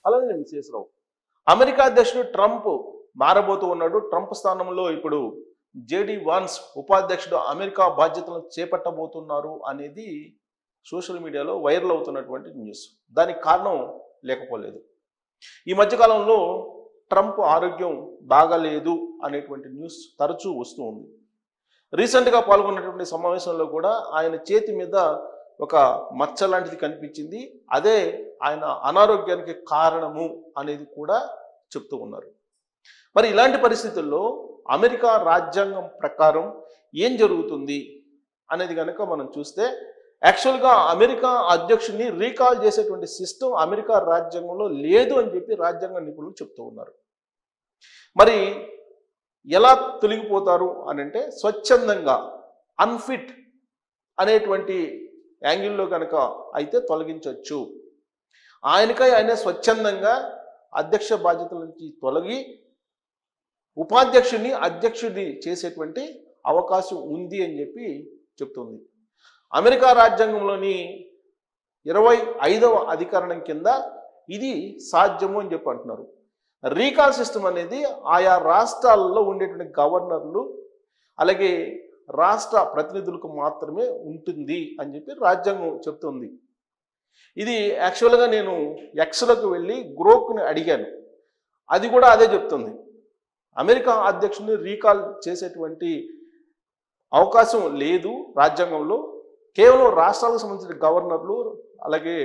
అలానే మిసెస్ రావు. అమెరికా అధ్యక్షుడు ట్రంప్ మారబోతూ ఉన్నాడు. ట్రంప్ స్థానంలో ఇప్పుడు జేడీ వాన్స్ ఉపాధ్యక్షుడు అమెరికా బాధ్యతలను చేపట్టబోతున్నారు అనేది సోషల్ మీడియాలో వైరల్ అవుతున్నటువంటి న్యూస్. దానికి కారణం లేకపోలేదు. ఈ మధ్యకాలంలో ట్రంప్ ఆరోగ్యం బాగాలేదు అనేటువంటి న్యూస్ తరచూ వస్తూ ఉంది. రీసెంట్గా పాల్గొన్నటువంటి సమావేశంలో కూడా ఆయన చేతి మీద ఒక మచ్చ లాంటిది కనిపించింది. అదే ఆయన అనారోగ్యానికి కారణము అనేది కూడా చెప్తూ ఉన్నారు. మరి ఇలాంటి పరిస్థితుల్లో అమెరికా రాజ్యాంగం ప్రకారం ఏం జరుగుతుంది అనేది కనుక మనం చూస్తే, యాక్చువల్గా అమెరికా అధ్యక్షుడిని రీకాల్ చేసేటువంటి సిస్టమ్ అమెరికా రాజ్యాంగంలో లేదు అని చెప్పి రాజ్యాంగ నిపుణులు చెప్తూ ఉన్నారు. మరి ఎలా తొలగిపోతారు అని అంటే, స్వచ్ఛందంగా అన్ఫిట్ అనేటువంటి యాంగిల్లో కనుక అయితే తొలగించవచ్చు. ఆయనకై ఆయన స్వచ్ఛందంగా అధ్యక్ష బాధ్యతల నుంచి తొలగి ఉపాధ్యక్షుడిని అధ్యక్షుడిని చేసేటువంటి అవకాశం ఉంది అని చెప్పి చెప్తుంది. అమెరికా రాజ్యాంగంలోని 25వ అధికరణం కింద ఇది సాధ్యము అని చెప్పి అంటున్నారు. రీకాల్ సిస్టమ్ అనేది ఆయా రాష్ట్రాల్లో ఉండేటువంటి గవర్నర్లు అలాగే రాష్ట్ర ప్రతినిధులకు మాత్రమే ఉంటుంది అని చెప్పి రాజ్యాంగం చెప్తుంది. ఇది యాక్చువల్గా నేను ఎక్స్లోకి వెళ్ళి గ్రోక్ని అడిగాను. అది కూడా అదే చెప్తుంది. అమెరికా అధ్యక్షుడిని రీకాల్ చేసేటువంటి అవకాశం లేదు రాజ్యాంగంలో. కేవలం రాష్ట్రాలకు సంబంధించిన గవర్నర్లు అలాగే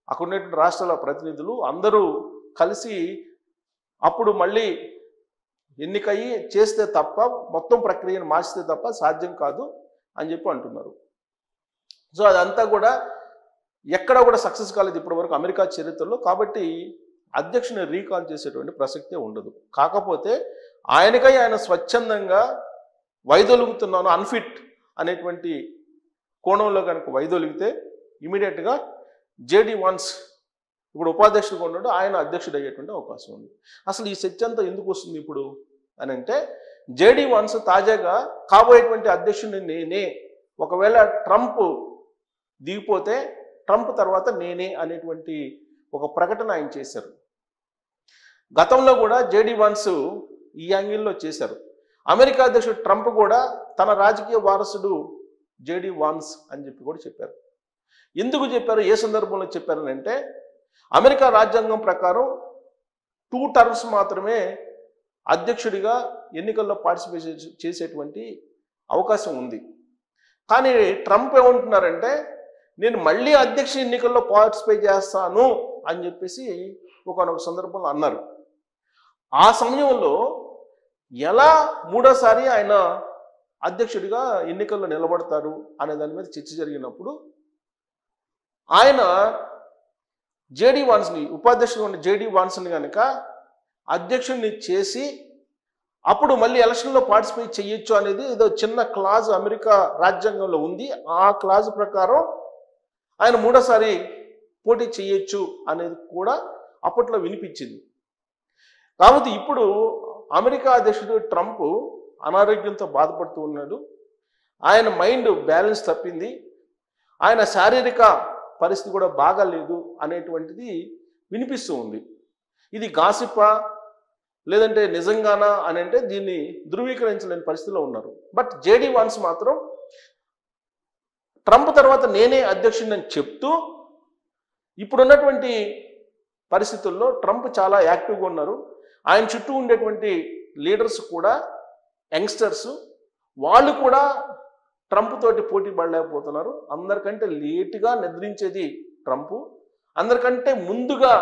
అక్కడ ఉన్నటువంటి రాష్ట్రాల ప్రతినిధులు అందరూ కలిసి అప్పుడు మళ్ళీ ఎన్నికయ్యి చేస్తే తప్ప, మొత్తం ప్రక్రియను మార్చితే తప్ప సాధ్యం కాదు అని చెప్పి అంటున్నారు. సో అదంతా కూడా ఎక్కడ కూడా సక్సెస్ కాలేదు ఇప్పటివరకు అమెరికా చరిత్రలో. కాబట్టి అధ్యక్షుని రీకాల్ చేసేటువంటి ప్రసక్తే ఉండదు. కాకపోతే ఆయనకై ఆయన స్వచ్ఛందంగా వైదొలుగుతున్నాను అన్ఫిట్ అనేటువంటి కోణంలో కనుక వైదొలిగితే ఇమీడియట్గా జేడీ వాన్స్ ఇప్పుడు ఉపాధ్యక్షుడిగా ఉన్నాడు, ఆయన అధ్యక్షుడు అయ్యేటువంటి అవకాశం ఉంది. అసలు ఈ చర్చ అంతా ఎందుకు వస్తుంది ఇప్పుడు అని అంటే, జేడీ వాన్స్ తాజాగా కాబోయేటువంటి అధ్యక్షుడిని నేనే, ఒకవేళ ట్రంప్ దిగిపోతే ట్రంప్ తర్వాత నేనే అనేటువంటి ఒక ప్రకటన ఆయన చేశారు. గతంలో కూడా జేడీ వాన్స్ ఈ యాంగిల్లో చేశారు. అమెరికా అధ్యక్షుడు ట్రంప్ కూడా తన రాజకీయ వారసుడు జేడీ వాన్స్ అని చెప్పి కూడా చెప్పారు. ఎందుకు చెప్పారు, ఏ సందర్భంలో చెప్పారని అంటే, అమెరికా రాజ్యాంగం ప్రకారం 2 టర్మ్స్ మాత్రమే అధ్యక్షుడిగా ఎన్నికల్లో పార్టిసిపేట్ చేసేటువంటి అవకాశం ఉంది. కానీ ట్రంప్ ఏమంటున్నారంటే, నేను మళ్ళీ అధ్యక్ష ఎన్నికల్లో పార్టిసిపేట్ చేస్తాను అని చెప్పేసి ఒకనొక సందర్భంలో అన్నారు. ఆ సమయంలో ఎలా మూడోసారి ఆయన అధ్యక్షుడిగా ఎన్నికల్లో నిలబడతారు అనే దాని మీద చర్చ జరిగినప్పుడు ఆయన జేడీ వాన్స్ని, ఉపాధ్యక్షుడు ఉన్న జేడీ వాన్స్ని కనుక అధ్యక్షుడిని చేసి అప్పుడు మళ్ళీ ఎలక్షన్లో పార్టిసిపేట్ చేయొచ్చు అనేది ఏదో చిన్న క్లాజ్ అమెరికా రాజ్యాంగంలో ఉంది. ఆ క్లాజ్ ప్రకారం ఆయన మూడోసారి పోటీ చేయొచ్చు అనేది కూడా అప్పట్లో వినిపించింది. కాబట్టి ఇప్పుడు అమెరికా అధ్యక్షుడు ట్రంప్ అనారోగ్యంతో బాధపడుతూ ఉన్నాడు. ఆయన మైండ్ బ్యాలెన్స్ తప్పింది, ఆయన శారీరక పరిస్థితి కూడా బాగాలేదు అనేటువంటిది వినిపిస్తూ ఉంది. ఇది గాసిప్పా లేదంటే నిజంగానా అని అంటే దీన్ని ధృవీకరించలేని పరిస్థితిలో ఉన్నారు. బట్ జేడీ వాన్స్ మాత్రం ట్రంప్ తర్వాత నేనే అధ్యక్షుడిని అని చెప్తూ, ఇప్పుడున్నటువంటి పరిస్థితుల్లో ట్రంప్ చాలా యాక్టివ్గా ఉన్నారు. ఆయన చుట్టూ ఉండేటువంటి లీడర్స్ కూడా యంగ్స్టర్స్, వాళ్ళు కూడా ట్రంప్ తోటి పోటీ పడలేకపోతున్నారు. అందరికంటే లేటుగా నిద్రించేది ట్రంప్, అందరికంటే ముందుగా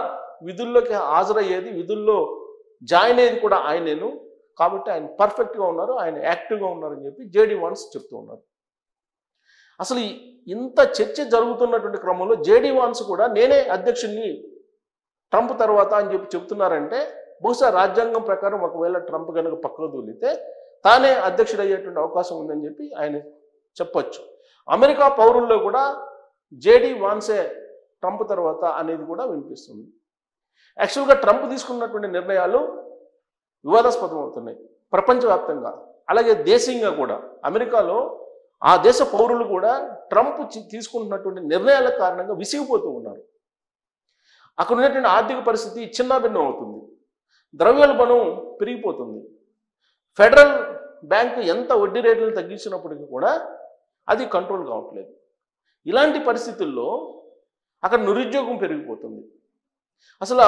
విధుల్లోకి హాజరయ్యేది, విధుల్లో జాయిన్ అయ్యేది కూడా ఆయనేను. కాబట్టి ఆయన పర్ఫెక్ట్గా ఉన్నారు, ఆయన యాక్టివ్గా ఉన్నారని చెప్పి జేడీ వాన్స్ చెప్తూ ఉన్నారు. అసలు ఇంత చర్చ జరుగుతున్నటువంటి క్రమంలో జేడీ వాన్స్ కూడా నేనే అధ్యక్షుడిని ట్రంప్ తర్వాత అని చెప్పి చెప్తున్నారంటే, బహుశా రాజ్యాంగం ప్రకారం ఒకవేళ ట్రంప్ కనుక పక్కకు దూలితే తానే అధ్యక్షుడు అయ్యేటువంటి అవకాశం ఉందని చెప్పి ఆయన చెప్పొచ్చు. అమెరికా పౌరుల్లో కూడా జేడీ వాన్సే ట్రంప్ తర్వాత అనేది కూడా వినిపిస్తుంది. యాక్చువల్గా ట్రంప్ తీసుకున్నటువంటి నిర్ణయాలు వివాదాస్పదం అవుతున్నాయి ప్రపంచవ్యాప్తంగా, అలాగే దేశీయంగా కూడా. అమెరికాలో ఆ దేశ పౌరులు కూడా ట్రంప్ తీసుకుంటున్నటువంటి నిర్ణయాల కారణంగా విసిగిపోతూ ఉన్నారు. అక్కడ ఉన్నటువంటి ఆర్థిక పరిస్థితి చిన్నాభిన్నం అవుతుంది, ద్రవ్యోల్బణం పెరిగిపోతుంది. ఫెడరల్ బ్యాంకు ఎంత వడ్డీ రేట్లను తగ్గించినప్పటికీ కూడా అది కంట్రోల్ కావట్లేదు. ఇలాంటి పరిస్థితుల్లో అక్కడ నిరుద్యోగం పెరిగిపోతుంది. అసలు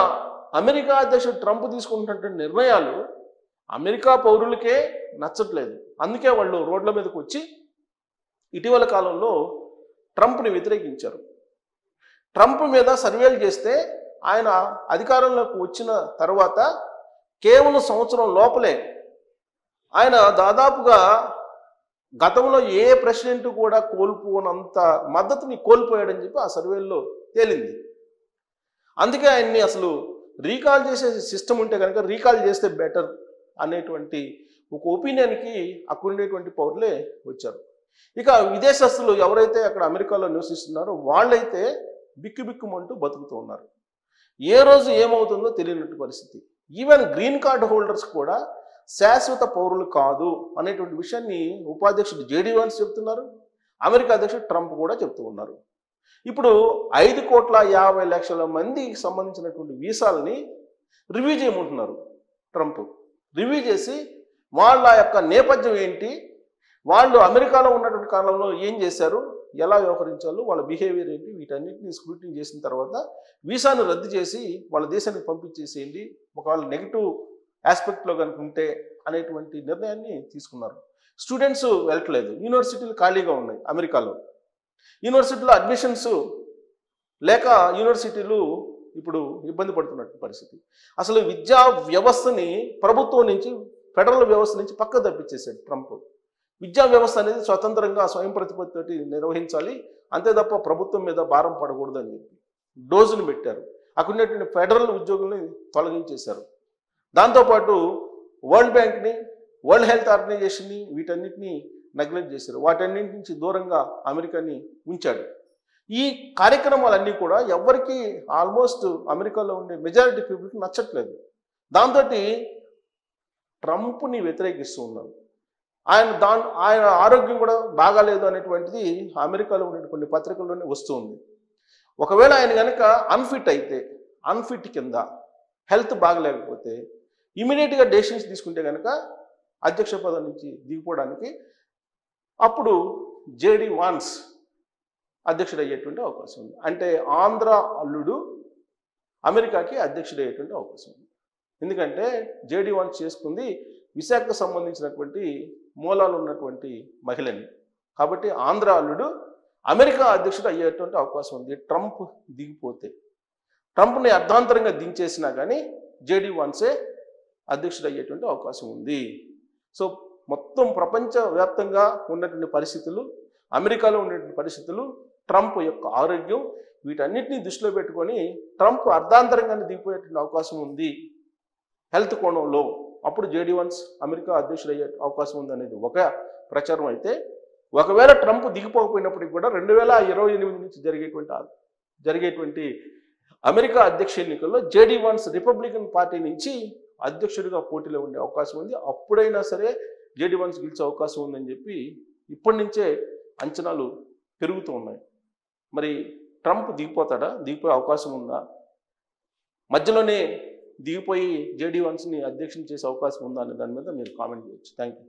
అమెరికా అధ్యక్షుడు ట్రంప్ తీసుకుంటున్నటువంటి నిర్ణయాలు అమెరికా పౌరులకే నచ్చట్లేదు. అందుకే వాళ్ళు రోడ్ల మీదకి వచ్చి ఇటీవల కాలంలో ట్రంప్ని వ్యతిరేకించారు. ట్రంప్ మీద సర్వేలు చేస్తే ఆయన అధికారంలోకి వచ్చిన తర్వాత కేవలం సంవత్సరం లోపలే ఆయన దాదాపుగా గతంలో ఏ ప్రెసిడెంట్ కూడా కోల్పోనంత మద్దతుని కోల్పోయాడని చెప్పి ఆ సర్వేల్లో తేలింది. అందుకే ఆయన్ని అసలు రీకాల్ చేసే సిస్టమ్ ఉంటే కనుక రీకాల్ చేస్తే బెటర్ అనేటువంటి ఒక ఒపీనియన్కి అక్కడ ఉండేటువంటి పౌరులే వచ్చారు. ఇక విదేశస్తులు ఎవరైతే అక్కడ అమెరికాలో నివసిస్తున్నారో వాళ్ళైతే బిక్కుబిక్కుమంటూ బతుకుతూ ఉన్నారు. ఏ రోజు ఏమవుతుందో తెలియనట్టు పరిస్థితి. ఈవెన్ గ్రీన్ కార్డ్ హోల్డర్స్ కూడా శాశ్వత పౌరులు కాదు అనేటువంటి విషయాన్ని ఉపాధ్యక్షుడు జేడీ వాన్స్ చెప్తున్నారు, అమెరికా అధ్యక్షుడు ట్రంప్ కూడా చెప్తూ ఉన్నారు. ఇప్పుడు 5,50,00,000 మందికి సంబంధించినటువంటి వీసాలని రివ్యూ చేయమంటున్నారు ట్రంప్. రివ్యూ చేసి వాళ్ళ యొక్క నేపథ్యం ఏంటి, వాళ్ళు అమెరికాలో ఉన్నటువంటి కాలంలో ఏం చేశారు, ఎలా వ్యవహరించాలో, వాళ్ళ బిహేవియర్ ఏంటి, వీటన్నిటిని స్క్రూటినీ చేసిన తర్వాత వీసాను రద్దు చేసి వాళ్ళ దేశానికి పంపించేసేయండి, ఒకవేళ నెగిటివ్ ఆస్పెక్ట్లో కనుక ఉంటే అనేటువంటి నిర్ణయాన్ని తీసుకున్నారు. స్టూడెంట్స్ వెళ్ళట్లేదు, యూనివర్సిటీలు ఖాళీగా ఉన్నాయి అమెరికాలో. యూనివర్సిటీలో అడ్మిషన్స్ లేక యూనివర్సిటీలు ఇప్పుడు ఇబ్బంది పడుతున్నట్టు పరిస్థితి. అసలు విద్యా వ్యవస్థని ప్రభుత్వం నుంచి, ఫెడరల్ వ్యవస్థ నుంచి పక్క తప్పించేశాడు ట్రంప్. విద్యా వ్యవస్థ అనేది స్వతంత్రంగా స్వయం ప్రతిపత్తితోటి నిర్వహించాలి, అంతే తప్ప ప్రభుత్వం మీద భారం పడకూడదు అని చెప్పి డోజును పెట్టారు. అక్కడ ఉన్నటువంటి ఫెడరల్ ఉద్యోగుల్ని తొలగించేశారు. దాంతోపాటు వరల్డ్ బ్యాంక్ని, వరల్డ్ హెల్త్ ఆర్గనైజేషన్ని, వీటన్నిటిని నెగ్లెక్ట్ చేశారు. వాటన్నింటి నుంచి దూరంగా అమెరికాని ఉంచాడు. ఈ కార్యక్రమాలన్నీ కూడా ఎవరికి ఆల్మోస్ట్ అమెరికాలో ఉండే మెజారిటీ పీపుల్కి నచ్చట్లేదు. దాంతో ట్రంప్ని వ్యతిరేకిస్తూ ఉన్నారు. ఆయన ఆరోగ్యం కూడా బాగాలేదు అనేటువంటిది అమెరికాలో ఉండే కొన్ని పత్రికల్లోనే వస్తుంది. ఒకవేళ ఆయన కనుక అన్ఫిట్ అయితే, అన్ఫిట్ కింద హెల్త్ బాగలేకపోతే ఇమీడియట్గా డెసిషన్స్ తీసుకుంటే కనుక అధ్యక్ష పదవి నుంచి దిగిపోవడానికి అప్పుడు జేడీ వాన్స్ అధ్యక్షుడు అయ్యేటువంటి అవకాశం ఉంది. అంటే ఆంధ్ర అల్లుడు అమెరికాకి అధ్యక్షుడు అయ్యేటువంటి అవకాశం ఉంది. ఎందుకంటే జేడీ వాన్స్ చేసుకుంది విశాఖకు సంబంధించినటువంటి మూలాలు ఉన్నటువంటి మహిళని. కాబట్టి ఆంధ్ర అల్లుడు అమెరికా అధ్యక్షుడు అయ్యేటువంటి అవకాశం ఉంది ట్రంప్ దిగిపోతే. ట్రంప్ని అర్ధాంతరంగా దించేసినా కానీ జేడీ వాన్సే అధ్యక్షుడు అయ్యేటువంటి అవకాశం ఉంది. సో మొత్తం ప్రపంచవ్యాప్తంగా ఉన్నటువంటి పరిస్థితులు, అమెరికాలో ఉన్నటువంటి పరిస్థితులు, ట్రంప్ యొక్క ఆరోగ్యం, వీటన్నిటిని దృష్టిలో పెట్టుకొని ట్రంప్ అర్ధాంతరంగానే దిగిపోయేటువంటి అవకాశం ఉంది హెల్త్ కోణంలో. అప్పుడు జేడీ వాన్స్ అమెరికా అధ్యక్షుడు అయ్యే అవకాశం ఉంది అనేది ఒక ప్రచారం అయితే, ఒకవేళ ట్రంప్ దిగిపోకపోయినప్పటికీ కూడా 2028 నుంచి జరిగేటువంటి అమెరికా అధ్యక్ష ఎన్నికల్లో జేడీ వాన్స్ రిపబ్లికన్ పార్టీ నుంచి అధ్యక్షుడిగా పోటీలో ఉండే అవకాశం ఉంది. అప్పుడైనా సరే జేడీ వాన్స్ గెలిచే అవకాశం ఉందని చెప్పి ఇప్పటి నుంచే అంచనాలు పెరుగుతూ ఉన్నాయి. మరి ట్రంప్ దిగిపోతాడా, దిగిపోయే అవకాశం ఉందా, మధ్యలోనే దిగిపోయి జేడీ వాన్స్ని అధ్యక్షుని చేసే అవకాశం ఉందా అనే దాని మీద మీరు కామెంట్ చేయొచ్చు. Thank you.